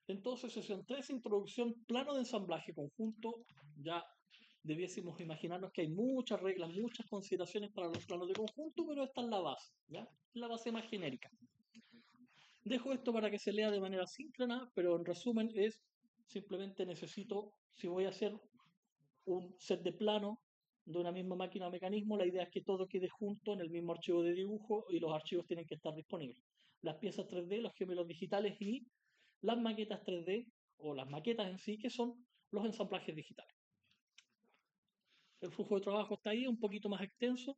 Entonces, sesión 3, introducción, plano de ensamblaje conjunto. Ya debiésemos imaginarnos que hay muchas reglas, muchas consideraciones para los planos de conjunto, pero esta es la base, ¿ya? La base más genérica. Dejo esto para que se lea de manera síncrona, pero en resumen es simplemente necesito, si voy a hacer un set de planos de una misma máquina o mecanismo, la idea es que todo quede junto en el mismo archivo de dibujo y los archivos tienen que estar disponibles. Las piezas 3D, los gemelos digitales y las maquetas 3D o las maquetas en sí, que son los ensamblajes digitales. El flujo de trabajo está ahí, un poquito más extenso.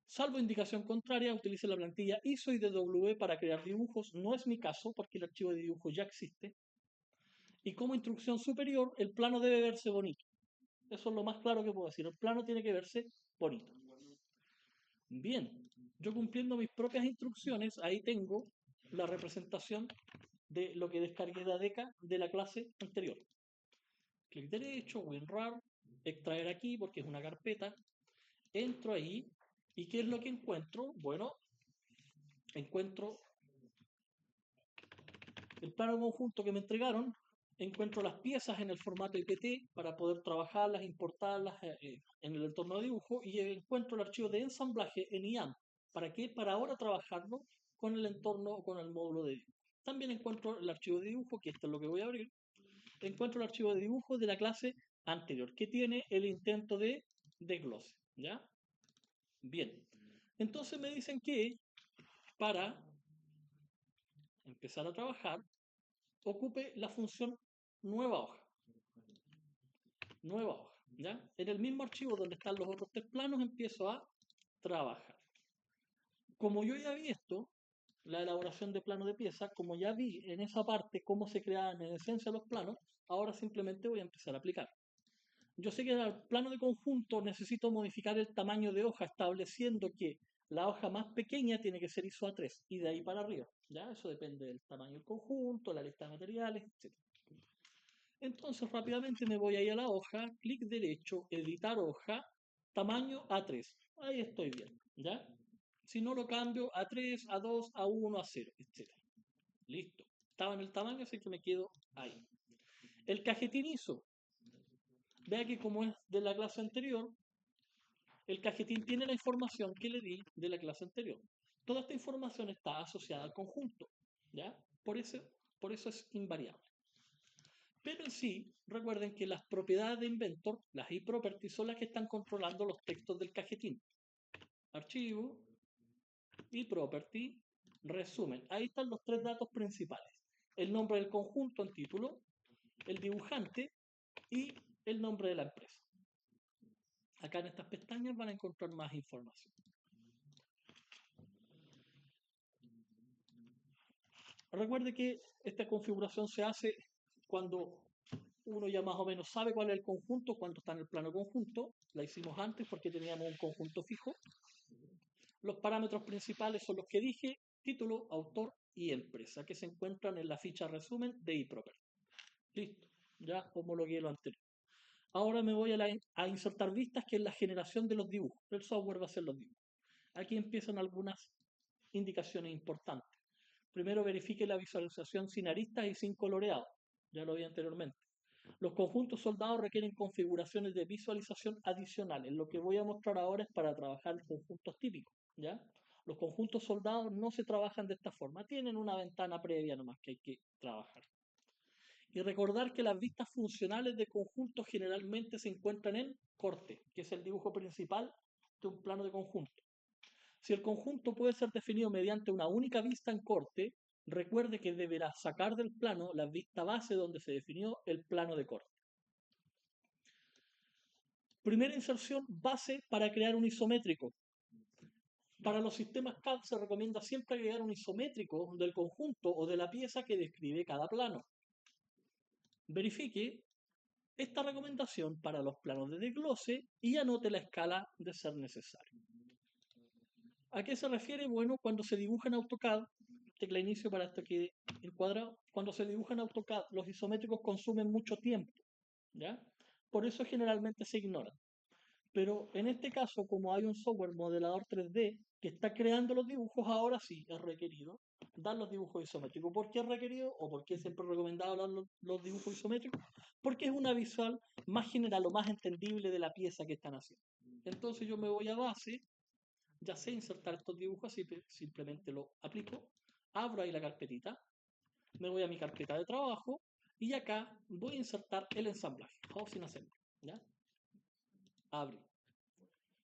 Salvo indicación contraria, utilice la plantilla ISO y DW para crear dibujos. No es mi caso porque el archivo de dibujo ya existe. Y como instrucción superior, el plano debe verse bonito. Eso es lo más claro que puedo decir. El plano tiene que verse bonito. Bien, yo cumpliendo mis propias instrucciones, ahí tengo la representación de lo que descargué de ADECA de la clase anterior. Clic derecho, WinRAR, extraer aquí porque es una carpeta. Entro ahí y ¿qué es lo que encuentro? Bueno, encuentro el plano conjunto que me entregaron, encuentro las piezas en el formato IPT para poder trabajarlas, importarlas en el entorno de dibujo y encuentro el archivo de ensamblaje en IAM. ¿Para qué? Para ahora trabajarlo con el entorno o con el módulo de dibujo. También encuentro el archivo de dibujo, que esto es lo que voy a abrir. Encuentro el archivo de dibujo de la clase anterior, que tiene el intento de desglose. ¿Ya? Bien. Entonces me dicen que para empezar a trabajar, ocupe la función nueva hoja. Nueva hoja. ¿Ya? En el mismo archivo donde están los otros tres planos empiezo a trabajar. Como yo ya vi esto, la elaboración de plano de pieza, como ya vi en esa parte cómo se creaban en esencia los planos, ahora simplemente voy a empezar a aplicar. Yo sé que en el plano de conjunto necesito modificar el tamaño de hoja estableciendo que la hoja más pequeña tiene que ser ISO A3 y de ahí para arriba. ¿Ya? Eso depende del tamaño del conjunto, la lista de materiales, etc. Entonces rápidamente me voy ahí a la hoja, clic derecho, editar hoja, tamaño A3. Ahí estoy bien, ¿ya? Si no lo cambio A3, A2, A1, A0, etc. Listo. Estaba en el tamaño, así que me quedo ahí. El cajetín ISO. Vea que como es de la clase anterior, el cajetín tiene la información que le di de la clase anterior. Toda esta información está asociada al conjunto, ¿ya? Por eso es invariable. Pero en sí, recuerden que las propiedades de Inventor, las iProperties, son las que están controlando los textos del cajetín. Archivo, iProperty, resumen. Ahí están los tres datos principales. El nombre del conjunto en título, el dibujante y el nombre de la empresa. Acá en estas pestañas van a encontrar más información. Recuerde que esta configuración se hace cuando uno ya más o menos sabe cuál es el conjunto, cuánto está en el plano conjunto. La hicimos antes porque teníamos un conjunto fijo. Los parámetros principales son los que dije, título, autor y empresa, que se encuentran en la ficha resumen de eProperty. Listo, ya homologué lo anterior. Ahora me voy a insertar vistas, que es la generación de los dibujos. El software va a hacer los dibujos. Aquí empiezan algunas indicaciones importantes. Primero verifique la visualización sin aristas y sin coloreado. Ya lo vi anteriormente. Los conjuntos soldados requieren configuraciones de visualización adicionales. Lo que voy a mostrar ahora es para trabajar conjuntos típicos, ¿ya? Los conjuntos soldados no se trabajan de esta forma. Tienen una ventana previa nomás que hay que trabajar. Y recordar que las vistas funcionales de conjuntos generalmente se encuentran en corte, que es el dibujo principal de un plano de conjunto. Si el conjunto puede ser definido mediante una única vista en corte, recuerde que deberá sacar del plano la vista base donde se definió el plano de corte. Primera inserción, base para crear un isométrico. Para los sistemas CAD se recomienda siempre agregar un isométrico del conjunto o de la pieza que describe cada plano. Verifique esta recomendación para los planos de desglose y anote la escala de ser necesario. ¿A qué se refiere? Bueno, cuando se dibuja en AutoCAD, tecla inicio para esto quede encuadrado, cuando se dibuja en AutoCAD los isométricos consumen mucho tiempo, ¿ya? Por eso generalmente se ignoran. Pero en este caso, como hay un software modelador 3D que está creando los dibujos, ahora sí es requerido dar los dibujos isométricos. ¿Por qué es requerido o por qué es siempre recomendado dar los dibujos isométricos? Porque es una visual más general o más entendible de la pieza que están haciendo. Entonces yo me voy a base, ya sé insertar estos dibujos, así que simplemente lo aplico, abro ahí la carpetita, me voy a mi carpeta de trabajo y acá voy a insertar el ensamblaje, Housing Assembly, ¿ya? Abrí.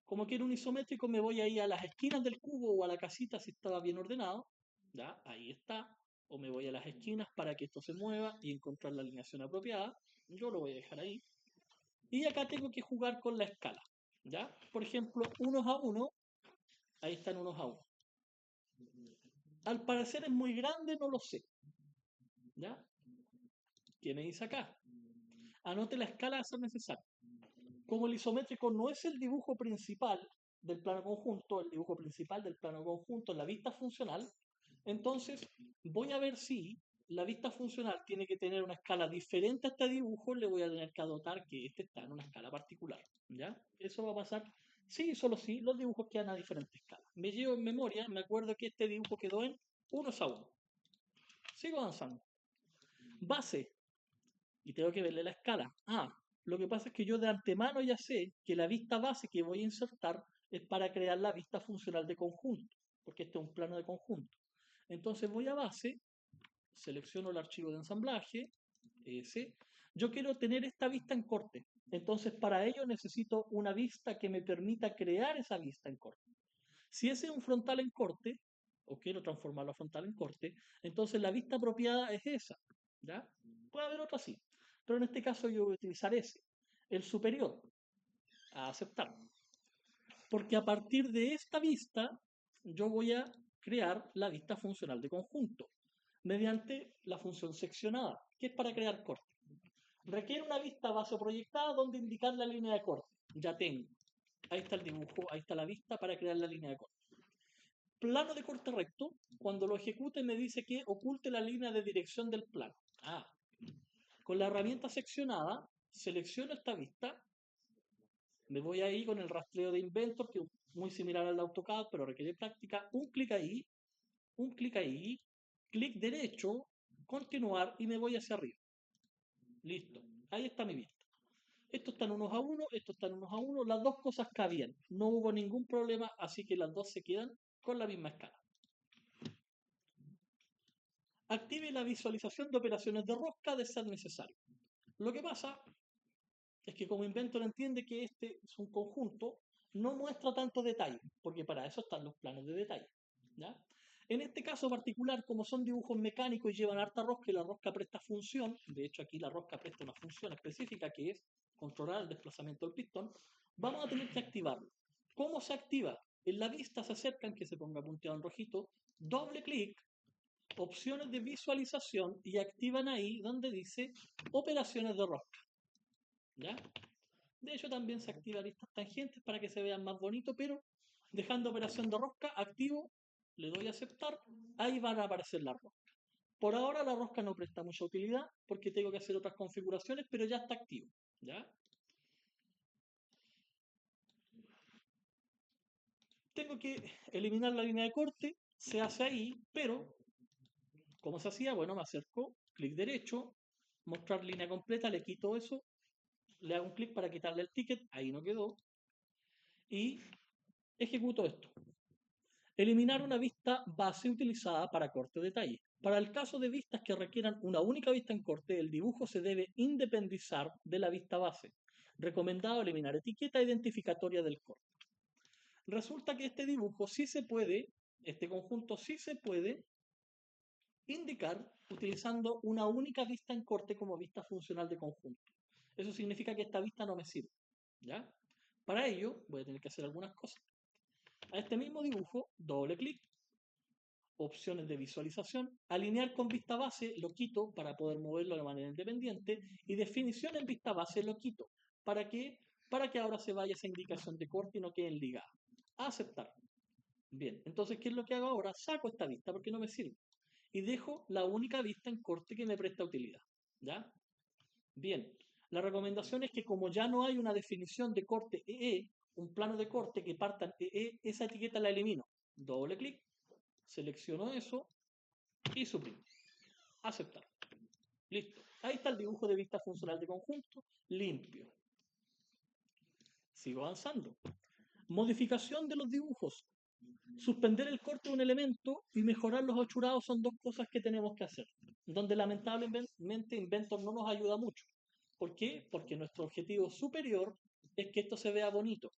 Como quiero un isométrico, me voy ahí a las esquinas del cubo o a la casita si estaba bien ordenado, ¿ya? Ahí está. O me voy a las esquinas para que esto se mueva y encontrar la alineación apropiada. Yo lo voy a dejar ahí. Y acá tengo que jugar con la escala, ¿ya? Por ejemplo, unos a uno, ahí están unos a uno. Al parecer es muy grande, no lo sé, ¿ya? ¿Qué me dice acá? Anote la escala a ser necesario. Como el isométrico no es el dibujo principal del plano conjunto, el dibujo principal del plano conjunto, la vista funcional, entonces voy a ver si la vista funcional tiene que tener una escala diferente a este dibujo, le voy a tener que anotar que este está en una escala particular, ¿ya? Eso va a pasar, sí, solo si los dibujos quedan a diferente escala. Me llevo en memoria, me acuerdo que este dibujo quedó en 1 a 1. Sigo avanzando. Base, y tengo que verle la escala. Lo que pasa es que yo de antemano ya sé que la vista base que voy a insertar es para crear la vista funcional de conjunto, porque este es un plano de conjunto. Entonces voy a base, selecciono el archivo de ensamblaje, ese. Yo quiero tener esta vista en corte. Entonces para ello necesito una vista que me permita crear esa vista en corte. Si ese es un frontal en corte, o quiero transformarlo a frontal en corte, entonces la vista apropiada es esa, ¿ya? Puede haber otra sí, pero en este caso yo voy a utilizar ese, el superior, a aceptar. Porque a partir de esta vista, yo voy a crear la vista funcional de conjunto, mediante la función seccionada, que es para crear corte. Requiere una vista base proyectada donde indicar la línea de corte. Ya tengo. Ahí está el dibujo, ahí está la vista para crear la línea de corte. Plano de corte recto, cuando lo ejecute me dice que oculte la línea de dirección del plano. Con la herramienta seccionada, selecciono esta vista, me voy ahí con el rastreo de Inventor, que es muy similar al de AutoCAD, pero requiere práctica, un clic ahí, clic derecho, continuar y me voy hacia arriba. Listo, ahí está mi vista. Esto están unos a uno, esto están unos a uno, las dos cosas cabían, no hubo ningún problema, así que las dos se quedan con la misma escala. Active la visualización de operaciones de rosca de ser necesario. Lo que pasa es que como Inventor entiende que este es un conjunto, no muestra tanto detalle, porque para eso están los planos de detalle, ¿ya? En este caso particular, como son dibujos mecánicos y llevan harta rosca y la rosca presta función, de hecho aquí la rosca presta una función específica que es controlar el desplazamiento del pistón, vamos a tener que activarlo. ¿Cómo se activa? En la vista se acercan, que se ponga punteado en rojito, doble clic, opciones de visualización y activan ahí donde dice operaciones de rosca, ¿ya? De hecho también se activan estas tangentes para que se vean más bonitos, pero dejando operación de rosca activo, le doy a aceptar, ahí van a aparecer las roscas. Por ahora la rosca no presta mucha utilidad porque tengo que hacer otras configuraciones, pero ya está activo, ¿ya? Tengo que eliminar la línea de corte, se hace ahí, pero ¿cómo se hacía? Bueno, me acerco, clic derecho, mostrar línea completa, le quito eso, le hago un clic para quitarle el ticket, ahí no quedó, y ejecuto esto. Eliminar una vista base utilizada para corte de detalle. Para el caso de vistas que requieran una única vista en corte, el dibujo se debe independizar de la vista base. Recomendado eliminar etiqueta identificatoria del corte. Resulta que este dibujo sí se puede, este conjunto sí se puede indicar utilizando una única vista en corte como vista funcional de conjunto. Eso significa que esta vista no me sirve, ¿ya? Para ello voy a tener que hacer algunas cosas. A este mismo dibujo, doble clic, opciones de visualización, alinear con vista base, lo quito para poder moverlo de manera independiente, y definición en vista base lo quito. ¿Para qué? Para que ahora se vaya esa indicación de corte y no queden ligadas. Aceptar. Bien, entonces, ¿qué es lo que hago ahora? Saco esta vista porque no me sirve. Y dejo la única vista en corte que me presta utilidad, ¿ya? Bien, la recomendación es que como ya no hay una definición de corte EE, un plano de corte que parta en EE, esa etiqueta la elimino, doble clic, selecciono eso y suprimo. Aceptar. Listo. Ahí está el dibujo de vista funcional de conjunto, limpio. Sigo avanzando. Modificación de los dibujos. Suspender el corte de un elemento y mejorar los achurados son dos cosas que tenemos que hacer, donde lamentablemente Inventor no nos ayuda mucho. ¿Por qué? Porque nuestro objetivo superior es que esto se vea bonito.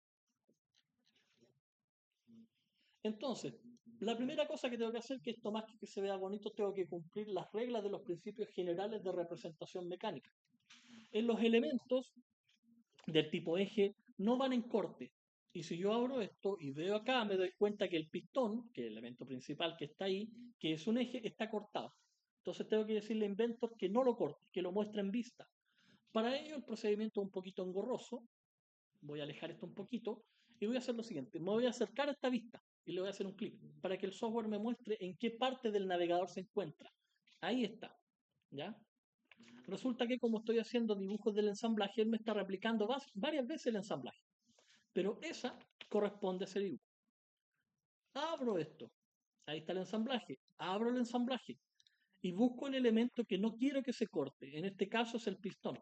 Entonces, la primera cosa que tengo que hacer, que esto más que se vea bonito, tengo que cumplir las reglas de los principios generales de representación mecánica. En los elementos del tipo eje no van en corte. Y si yo abro esto y veo acá, me doy cuenta que el pistón, que es el elemento principal que está ahí, que es un eje, está cortado. Entonces tengo que decirle a Inventor que no lo corte, que lo muestre en vista. Para ello el procedimiento es un poquito engorroso. Voy a alejar esto un poquito y voy a hacer lo siguiente. Me voy a acercar a esta vista y le voy a hacer un clic para que el software me muestre en qué parte del navegador se encuentra. Ahí está. ¿Ya? Resulta que como estoy haciendo dibujos del ensamblaje, él me está replicando varias veces el ensamblaje. Pero esa corresponde a ese dibujo. Abro esto. Ahí está el ensamblaje. Abro el ensamblaje. Y busco el elemento que no quiero que se corte. En este caso es el pistón.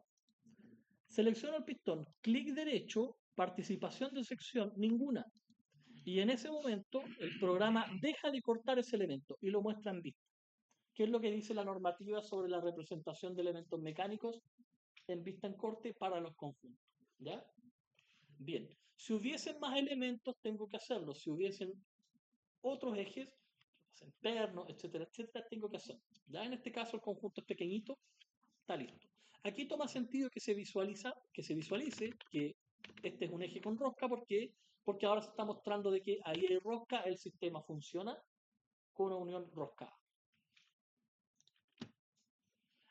Selecciono el pistón. Clic derecho. Participación de sección. Ninguna. Y en ese momento el programa deja de cortar ese elemento y lo muestra en vista. ¿Qué es lo que dice la normativa sobre la representación de elementos mecánicos en vista en corte para los conjuntos? ¿Ya? Bien. Si hubiesen más elementos, tengo que hacerlo. Si hubiesen otros ejes, internos, etcétera, etcétera, tengo que hacerlo. Ya en este caso el conjunto es pequeñito, está listo. Aquí toma sentido que se visualice que este es un eje con rosca, porque ahora se está mostrando de que ahí hay rosca, el sistema funciona con una unión roscada.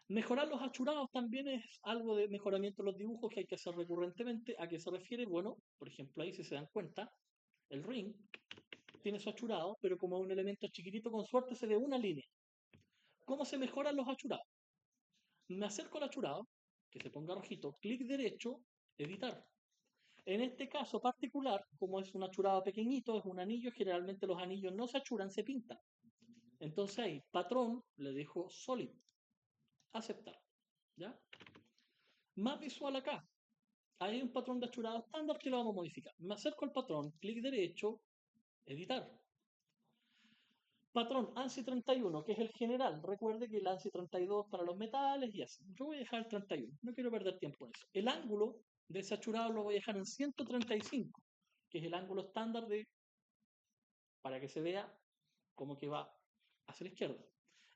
Mejorar los achurados también es algo de mejoramiento de los dibujos que hay que hacer recurrentemente. ¿A qué se refiere? Bueno, por ejemplo, ahí si se dan cuenta, el ring tiene su achurado, pero como es un elemento chiquitito, con suerte se ve una línea. ¿Cómo se mejoran los achurados? Me acerco al achurado, que se ponga rojito, clic derecho, editar. En este caso particular, como es un achurado pequeñito, es un anillo, generalmente los anillos no se achuran, se pintan. Entonces ahí, patrón, le dejo solid, aceptar. ¿Ya? Más visual acá. Hay un patrón de achurado estándar que lo vamos a modificar. Me acerco al patrón, clic derecho, editar. Patrón ANSI 31, que es el general. Recuerde que el ANSI 32 para los metales y así. Yo voy a dejar el 31. No quiero perder tiempo en eso. El ángulo de ese achurado lo voy a dejar en 135, que es el ángulo estándar para que se vea como que va hacia la izquierda.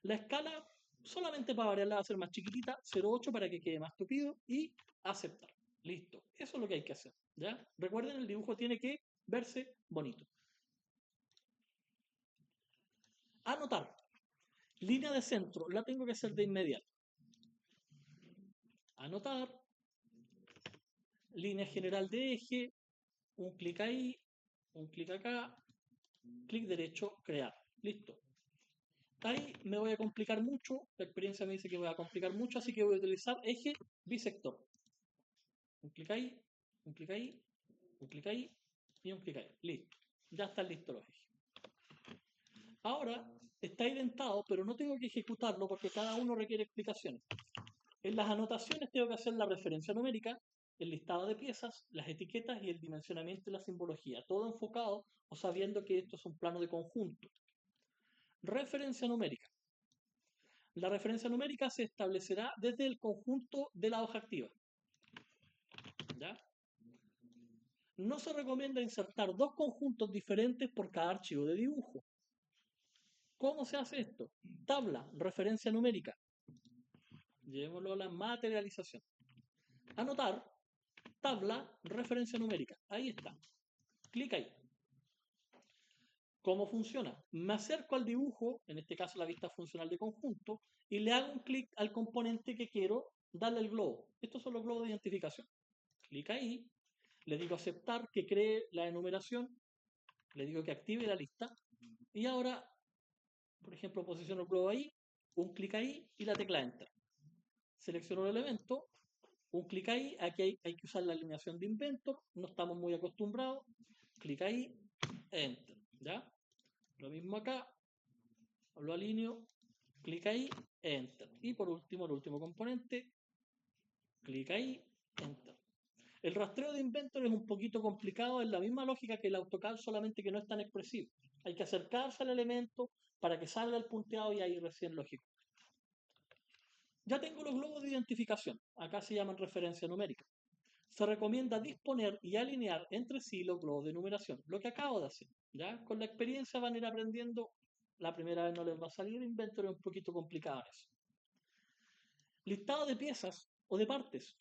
La escala, solamente para variarla, va a ser más chiquitita, 0,8 para que quede más tupido y aceptar. Listo. Eso es lo que hay que hacer. ¿Ya? Recuerden, el dibujo tiene que verse bonito. Anotar. Línea de centro, la tengo que hacer de inmediato. Anotar. Línea general de eje. Un clic ahí. Un clic acá. Clic derecho, crear. Listo. Ahí me voy a complicar mucho. La experiencia me dice que voy a complicar mucho, así que voy a utilizar eje bisector. Un clic ahí. Un clic ahí. Un clic ahí. Y un clic ahí. Listo. Ya están listos los ejes. Ahora está identado, pero no tengo que ejecutarlo porque cada uno requiere explicaciones. En las anotaciones tengo que hacer la referencia numérica, el listado de piezas, las etiquetas y el dimensionamiento y la simbología, todo enfocado o sabiendo que esto es un plano de conjunto. Referencia numérica. La referencia numérica se establecerá desde el conjunto de la hoja activa. ¿Ya? No se recomienda insertar dos conjuntos diferentes por cada archivo de dibujo. ¿Cómo se hace esto? Tabla, referencia numérica. Llevémoslo a la materialización. Anotar, tabla, referencia numérica. Ahí está. Clic ahí. ¿Cómo funciona? Me acerco al dibujo, en este caso la vista funcional de conjunto, y le hago un clic al componente que quiero darle el globo. Estos son los globos de identificación. Clic ahí, le digo aceptar, que cree la enumeración, le digo que active la lista, y ahora, por ejemplo, posiciono el globo ahí, un clic ahí y la tecla Enter. Selecciono el elemento, un clic ahí, aquí hay que usar la alineación de Inventor, no estamos muy acostumbrados, clic ahí, Enter, ¿ya? Lo mismo acá, lo alineo, clic ahí, enter. Y por último, el último componente, clic ahí, enter. El rastreo de Inventor es un poquito complicado, es la misma lógica que el AutoCAD, solamente que no es tan expresivo. Hay que acercarse al elemento para que salga el punteado y ahí recién lo ejecuta. Ya tengo los globos de identificación, acá se llaman referencia numérica. Se recomienda disponer y alinear entre sí los globos de numeración, lo que acabo de hacer. ¿Ya? Con la experiencia van a ir aprendiendo, la primera vez no les va a salir, Inventor es un poquito complicado eso. Listado de piezas o de partes.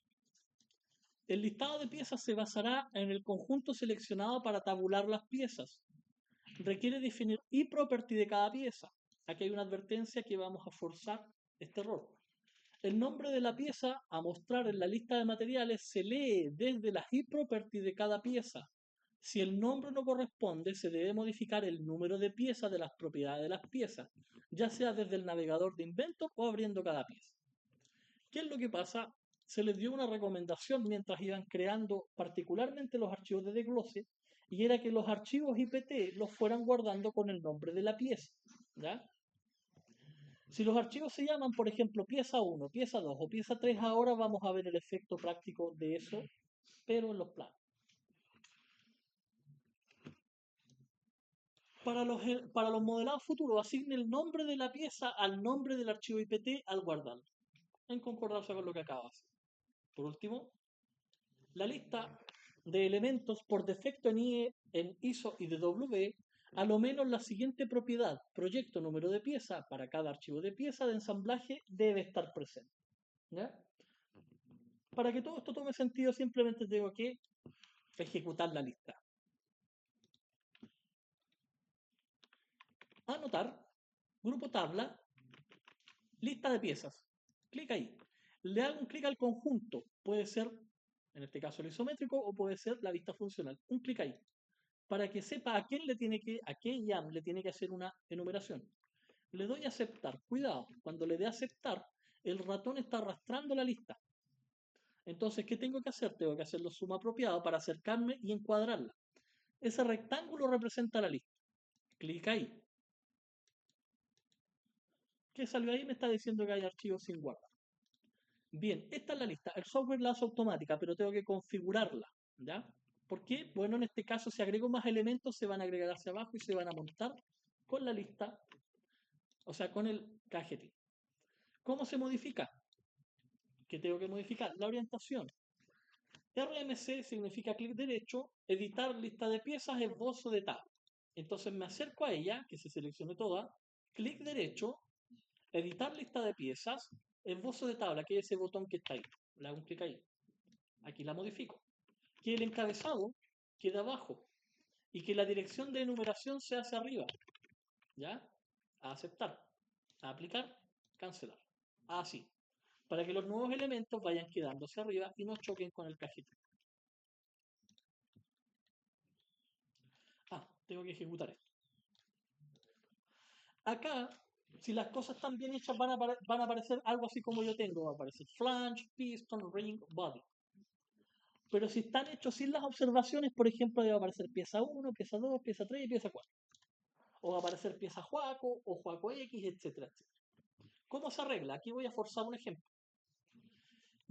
El listado de piezas se basará en el conjunto seleccionado para tabular las piezas. Requiere definir property de cada pieza. Aquí hay una advertencia que vamos a forzar este error. El nombre de la pieza a mostrar en la lista de materiales se lee desde las property de cada pieza. Si el nombre no corresponde, se debe modificar el número de piezas de las propiedades de las piezas, ya sea desde el navegador de Inventor o abriendo cada pieza. ¿Qué es lo que pasa? Se les dio una recomendación mientras iban creando particularmente los archivos de desglose, y era que los archivos IPT los fueran guardando con el nombre de la pieza. ¿Ya? Si los archivos se llaman, por ejemplo, pieza 1, pieza 2 o pieza 3, ahora vamos a ver el efecto práctico de eso, pero en los planos. Para los modelados futuros, asigne el nombre de la pieza al nombre del archivo IPT al guardarlo, en concordancia con lo que acaba de hacer. Por último, la lista de elementos por defecto en ISO y DW, a lo menos la siguiente propiedad, proyecto número de pieza, para cada archivo de pieza de ensamblaje debe estar presente. ¿Ya? Para que todo esto tome sentido, simplemente tengo que ejecutar la lista. Anotar, grupo tabla, lista de piezas. Clic ahí. Le hago un clic al conjunto. Puede ser, en este caso, el isométrico o puede ser la vista funcional. Un clic ahí. Para que sepa a qué YAM le tiene que hacer una enumeración. Le doy a aceptar. Cuidado, cuando le dé a aceptar, el ratón está arrastrando la lista. Entonces, ¿qué tengo que hacer? Tengo que hacerlo suma apropiado para acercarme y encuadrarla. Ese rectángulo representa la lista. Clic ahí. ¿Qué salió ahí? Me está diciendo que hay archivos sin guardar. Bien, esta es la lista. El software la hace automática, pero tengo que configurarla. ¿Ya? ¿Por qué? Bueno, en este caso, si agrego más elementos, se van a agregar hacia abajo y se van a montar con la lista, o sea, con el cajetín. ¿Cómo se modifica? ¿Qué tengo que modificar? La orientación. RMC significa clic derecho, editar lista de piezas, esbozo de tabla. Entonces me acerco a ella, que se seleccione toda, clic derecho, editar lista de piezas, esbozo de tabla, que es ese botón que está ahí. Le hago un clic ahí. Aquí la modifico. Que el encabezado quede abajo y que la dirección de enumeración se hace arriba. ¿Ya? A aceptar, a aplicar, cancelar. Así. Para que los nuevos elementos vayan quedando hacia arriba y no choquen con el cajetín. Tengo que ejecutar esto. Acá, si las cosas están bien hechas, van a aparecer algo así como yo tengo. Va a aparecer flange, piston, ring, body. Pero si están hechos sin las observaciones, por ejemplo, debe aparecer pieza 1, pieza 2, pieza 3 y pieza 4. O va a aparecer pieza Juaco o Juaco X, etcétera, etcétera. ¿Cómo se arregla? Aquí voy a forzar un ejemplo.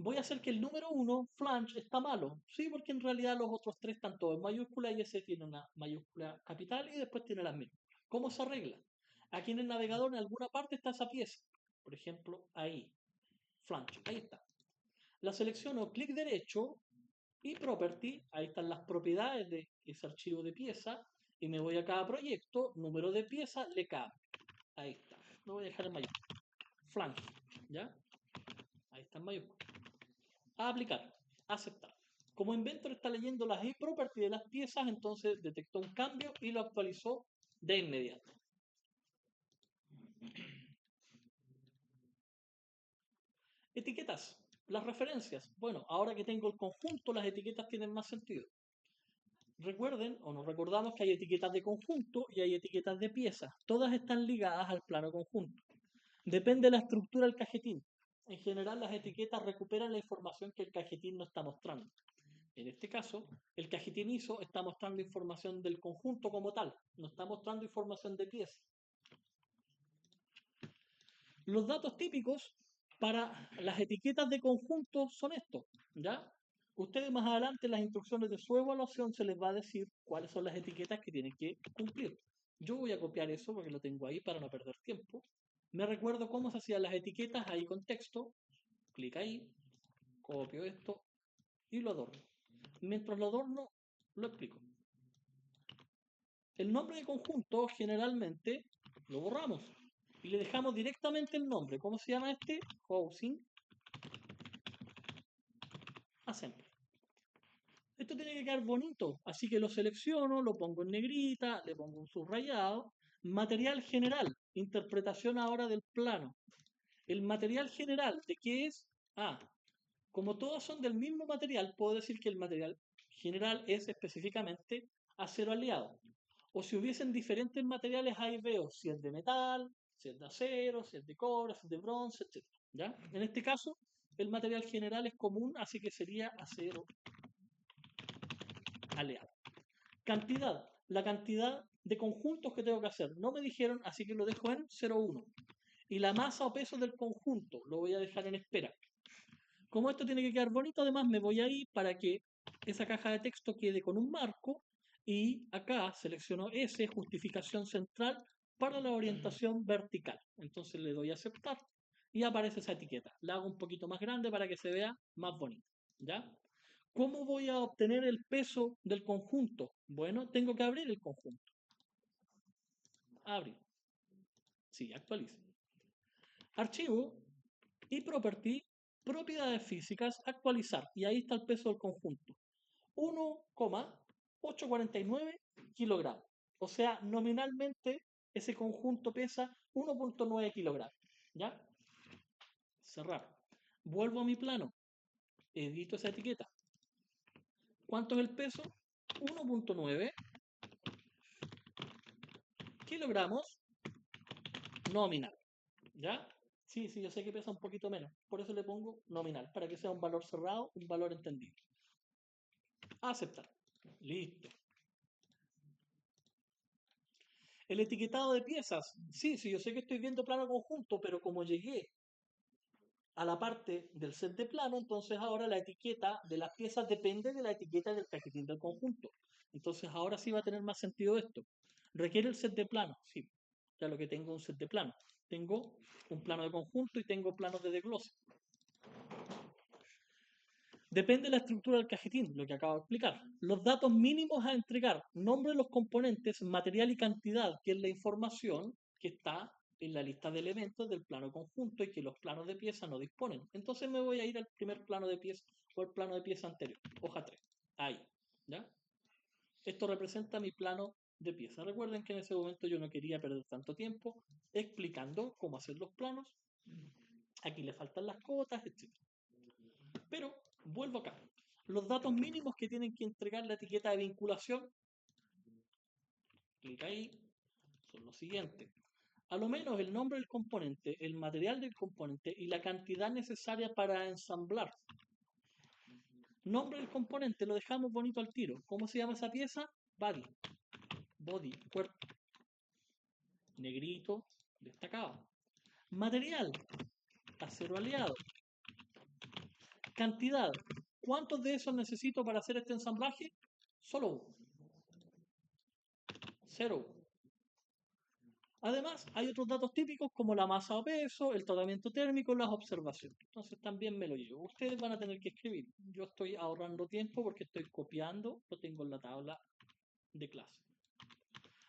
Voy a hacer que el número 1, flange, está malo. Sí, porque en realidad los otros 3 están todos en mayúscula y ese tiene una mayúscula capital y después tiene las minúsculas. ¿Cómo se arregla? Aquí en el navegador en alguna parte está esa pieza. Por ejemplo, ahí. Flange, ahí está. La selecciono, clic derecho y property. Ahí están las propiedades de ese archivo de pieza. Y me voy a cada proyecto, número de pieza, le cambio. Ahí está. Lo voy a dejar en mayúscula. Flange, ¿ya? Ahí está en mayúscula. A aplicar, a aceptar. Como Inventor está leyendo las property de las piezas, entonces detectó un cambio y lo actualizó de inmediato. Etiquetas, las referencias. Bueno, ahora que tengo el conjunto, las etiquetas tienen más sentido. Recuerden, o nos recordamos que hay etiquetas de conjunto y hay etiquetas de piezas. Todas están ligadas al plano conjunto. Depende de la estructura del cajetín. En general, las etiquetas recuperan la información que el cajetín no está mostrando. En este caso, el cajetín ISO está mostrando información del conjunto como tal, no está mostrando información de pieza. Los datos típicos para las etiquetas de conjunto son estos, ¿ya? Ustedes más adelante en las instrucciones de su evaluación se les va a decir cuáles son las etiquetas que tienen que cumplir. Yo voy a copiar eso porque lo tengo ahí para no perder tiempo. Me recuerdo cómo se hacían las etiquetas ahí con texto. Clic ahí, copio esto y lo adorno. Mientras lo adorno, lo explico. El nombre de conjunto generalmente lo borramos y le dejamos directamente el nombre. ¿Cómo se llama este? Housing Assembly. Esto tiene que quedar bonito, así que lo selecciono, lo pongo en negrita, le pongo un subrayado. Material general, interpretación ahora del plano. El material general, ¿de qué es? Como todos son del mismo material, puedo decir que el material general es específicamente acero aliado. O si hubiesen diferentes materiales, ahí veo si es de metal, si es de acero, si es de cobre, si es de bronce, etc. ¿Ya? En este caso, el material general es común, así que sería acero aliado. Cantidad. La cantidad de conjuntos que tengo que hacer. No me dijeron, así que lo dejo en 0,1. Y la masa o peso del conjunto lo voy a dejar en espera. Como esto tiene que quedar bonito, además me voy a ir para que esa caja de texto quede con un marco y acá selecciono S, justificación central para la orientación vertical. Entonces le doy a aceptar y aparece esa etiqueta. La hago un poquito más grande para que se vea más bonita. ¿Ya? ¿Cómo voy a obtener el peso del conjunto? Bueno, tengo que abrir el conjunto. Abrir. Sí, actualiza. Archivo y property, propiedades físicas, actualizar. Y ahí está el peso del conjunto. 1,849 kilogramos. O sea, nominalmente ese conjunto pesa 1,9 kilogramos. ¿Ya? Cerrar. Vuelvo a mi plano. Edito esa etiqueta. ¿Cuánto es el peso? 1,9 kilogramos nominal. ¿Ya? Sí, yo sé que pesa un poquito menos. Por eso le pongo nominal, para que sea un valor cerrado, un valor entendido. Aceptar. Listo. El etiquetado de piezas. Sí, yo sé que estoy viendo plano conjunto, pero como llegué a la parte del set de plano, entonces ahora la etiqueta de las piezas depende de la etiqueta del cajetín del conjunto. Entonces ahora sí va a tener más sentido esto. ¿Requiere el set de plano? Sí, ya lo que tengo es un set de plano. Tengo un plano de conjunto y tengo planos de desglose. Depende de la estructura del cajetín, lo que acabo de explicar. Los datos mínimos a entregar, nombre de los componentes, material y cantidad, que es la información que está en la lista de elementos del plano conjunto y que los planos de pieza no disponen. Entonces me voy a ir al primer plano de pieza o al plano de pieza anterior, hoja 3. Ahí, ¿ya? Esto representa mi plano de pieza. Recuerden que en ese momento yo no quería perder tanto tiempo explicando cómo hacer los planos. Aquí le faltan las cotas, etc. Pero vuelvo acá. Los datos mínimos que tienen que entregar la etiqueta de vinculación, clic ahí, son los siguientes. A lo menos el nombre del componente, el material del componente y la cantidad necesaria para ensamblar. Nombre del componente, lo dejamos bonito al tiro. ¿Cómo se llama esa pieza? Body. Body, cuerpo. Negrito, destacado. Material, acero aliado. Cantidad, ¿cuántos de esos necesito para hacer este ensamblaje? Solo uno. 0. Además, hay otros datos típicos como la masa o peso, el tratamiento térmico, las observaciones. Entonces también me lo llevo. Ustedes van a tener que escribir. Yo estoy ahorrando tiempo porque estoy copiando, lo tengo en la tabla de clase.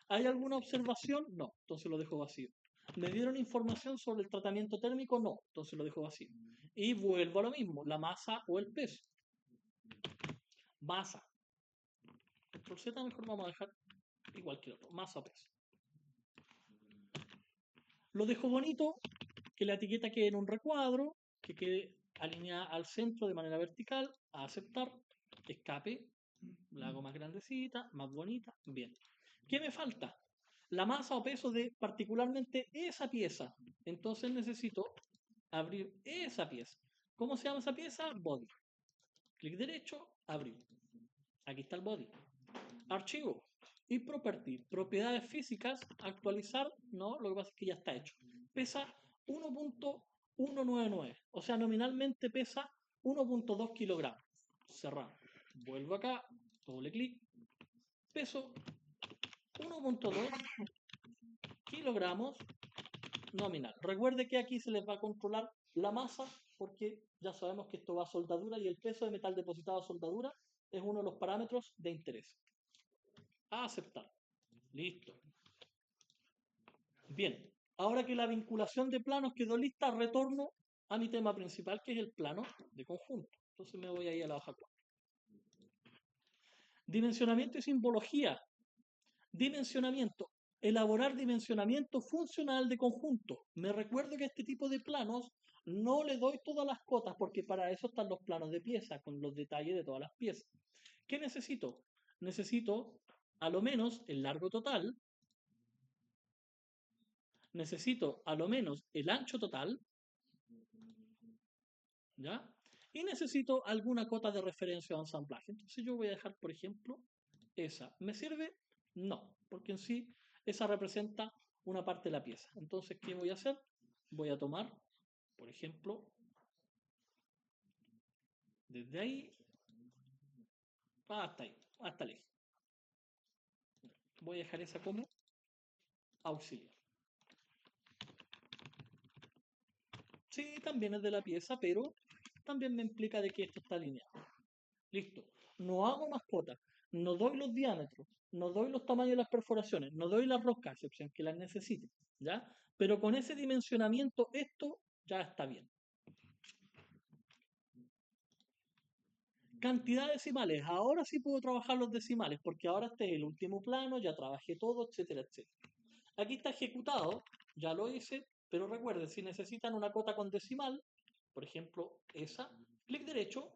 ¿Hay alguna observación? No, entonces lo dejo vacío. ¿Me dieron información sobre el tratamiento térmico? No, entonces lo dejo vacío. Y vuelvo a lo mismo, la masa o el peso. Masa. Control Z mejor vamos a dejar igual que el otro, masa o peso. Lo dejo bonito, que la etiqueta quede en un recuadro, que quede alineada al centro de manera vertical, a aceptar, escape, la hago más grandecita, más bonita, bien. ¿Qué me falta? La masa o peso de particularmente esa pieza. Entonces necesito abrir esa pieza. ¿Cómo se llama esa pieza? Body. Clic derecho, abrir. Aquí está el body. Archivo y property. Propiedades físicas, actualizar. No, lo que pasa es que ya está hecho. Pesa 1.199. O sea, nominalmente pesa 1.2 kilogramos. Cerramos. Vuelvo acá, doble clic. Peso 1.2 kilogramos nominal. Recuerde que aquí se les va a controlar la masa porque ya sabemos que esto va a soldadura y el peso de metal depositado a soldadura es uno de los parámetros de interés. A aceptar. Listo. Bien, ahora que la vinculación de planos quedó lista, retorno a mi tema principal, que es el plano de conjunto. Entonces me voy a ir a la hoja 4. Dimensionamiento y simbología. Dimensionamiento. Elaborar dimensionamiento funcional de conjunto. Me recuerdo que a este tipo de planos no le doy todas las cotas porque para eso están los planos de pieza, con los detalles de todas las piezas. ¿Qué necesito? Necesito a lo menos el largo total, necesito a lo menos el ancho total, ¿ya? Y necesito alguna cota de referencia o ensamblaje. Entonces yo voy a dejar, por ejemplo, esa. ¿Me sirve? No, porque en sí esa representa una parte de la pieza. Entonces, ¿qué voy a hacer? Voy a tomar, por ejemplo, desde ahí hasta ahí, hasta el eje. Voy a dejar esa como auxiliar. Sí, también es de la pieza, pero también me implica de que esto está alineado. Listo. No hago mascotas, no doy los diámetros, no doy los tamaños de las perforaciones, no doy las roscas, a excepción que las necesite, ¿ya? Pero con ese dimensionamiento esto ya está bien. Cantidad de decimales. Ahora sí puedo trabajar los decimales, porque ahora este es el último plano, ya trabajé todo, etcétera, etcétera. Aquí está ejecutado, ya lo hice, pero recuerden, si necesitan una cota con decimal, por ejemplo, esa, clic derecho,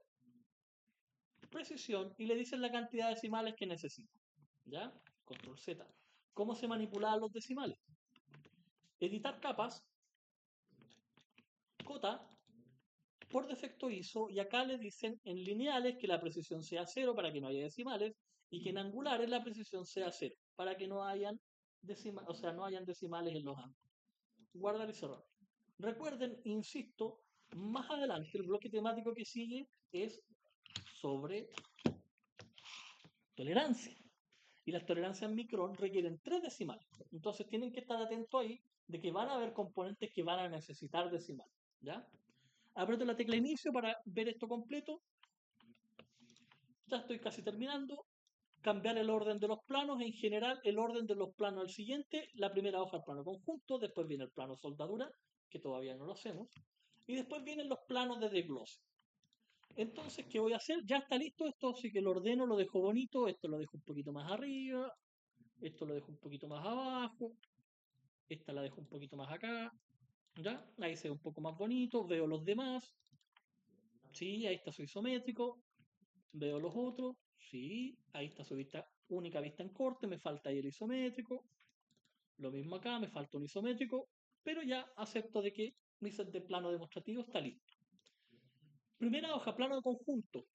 precisión, y le dicen la cantidad de decimales que necesitan. ¿Ya? Control Z. ¿Cómo se manipulan los decimales? Editar capas, cota, por defecto ISO, y acá le dicen en lineales que la precisión sea 0 para que no haya decimales, y que en angulares la precisión sea 0 para que no hayan decimales en los ángulos. Guardar y cerrar. Recuerden, insisto, más adelante el bloque temático que sigue es sobre tolerancia. Y las tolerancias micrón requieren 3 decimales. Entonces tienen que estar atentos ahí de que van a haber componentes que van a necesitar decimales. ¿Ya? Aprieto la tecla inicio para ver esto completo. Ya estoy casi terminando. Cambiar el orden de los planos. En general, el orden de los planos al siguiente. La primera hoja, el plano conjunto. Después viene el plano soldadura, que todavía no lo hacemos. Y después vienen los planos de desglose. Entonces, ¿qué voy a hacer? Ya está listo esto, así que lo ordeno, lo dejo bonito. Esto lo dejo un poquito más arriba. Esto lo dejo un poquito más abajo. Esta la dejo un poquito más acá. ¿Ya? Ahí se ve un poco más bonito. Veo los demás. Sí, ahí está su isométrico. Veo los otros. Sí, ahí está su vista, única vista en corte. Me falta ahí el isométrico. Lo mismo acá, me falta un isométrico. Pero ya acepto de que mi set de plano demostrativo está listo. Primera hoja, plano de conjunto.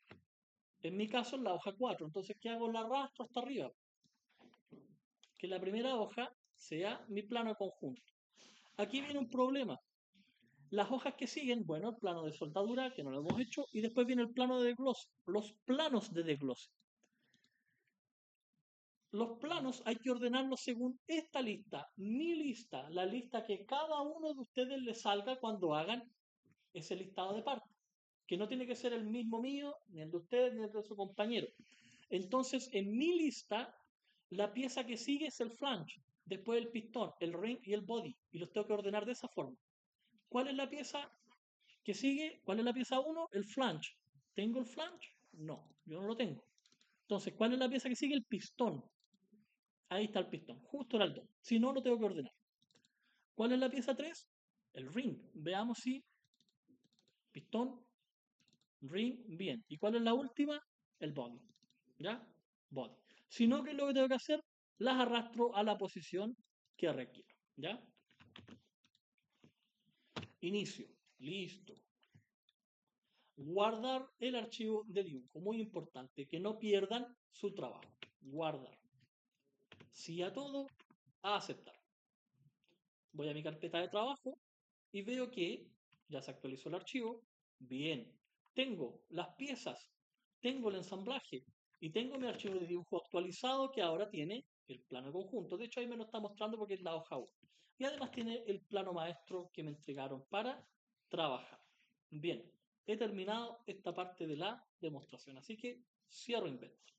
En mi caso es la hoja 4. Entonces, ¿qué hago? La arrastro hasta arriba. Que la primera hoja sea mi plano de conjunto. Aquí viene un problema. Las hojas que siguen, bueno, el plano de soldadura, que no lo hemos hecho, y después viene el plano de desglose, los planos de desglose. Los planos hay que ordenarlos según esta lista, mi lista, la lista que cada uno de ustedes les salga cuando hagan ese listado de partes, que no tiene que ser el mismo mío, ni el de ustedes, ni el de su compañero. Entonces, en mi lista, la pieza que sigue es el flange, después el pistón, el ring y el body, y los tengo que ordenar de esa forma. ¿Cuál es la pieza que sigue? ¿Cuál es la pieza 1? El flange. ¿Tengo el flange? No, yo no lo tengo. Entonces, ¿cuál es la pieza que sigue? El pistón. Ahí está el pistón, justo era el 2. Si no, lo tengo que ordenar. ¿Cuál es la pieza 3? El ring. Veamos si pistón, ring, bien. ¿Y cuál es la última? El body. ¿Ya? Body. Si no, ¿qué es lo que tengo que hacer? Las arrastro a la posición que requiero. ¿Ya? Inicio. Listo. Guardar el archivo del dibujo, muy importante, que no pierdan su trabajo. Guardar. Sí a todo, a aceptar. Voy a mi carpeta de trabajo y veo que ya se actualizó el archivo. Bien. Tengo las piezas, tengo el ensamblaje y tengo mi archivo de dibujo actualizado que ahora tiene el plano conjunto. De hecho, ahí me lo está mostrando porque es la hoja 1. Y además tiene el plano maestro que me entregaron para trabajar. Bien, he terminado esta parte de la demostración, así que cierro Inventor.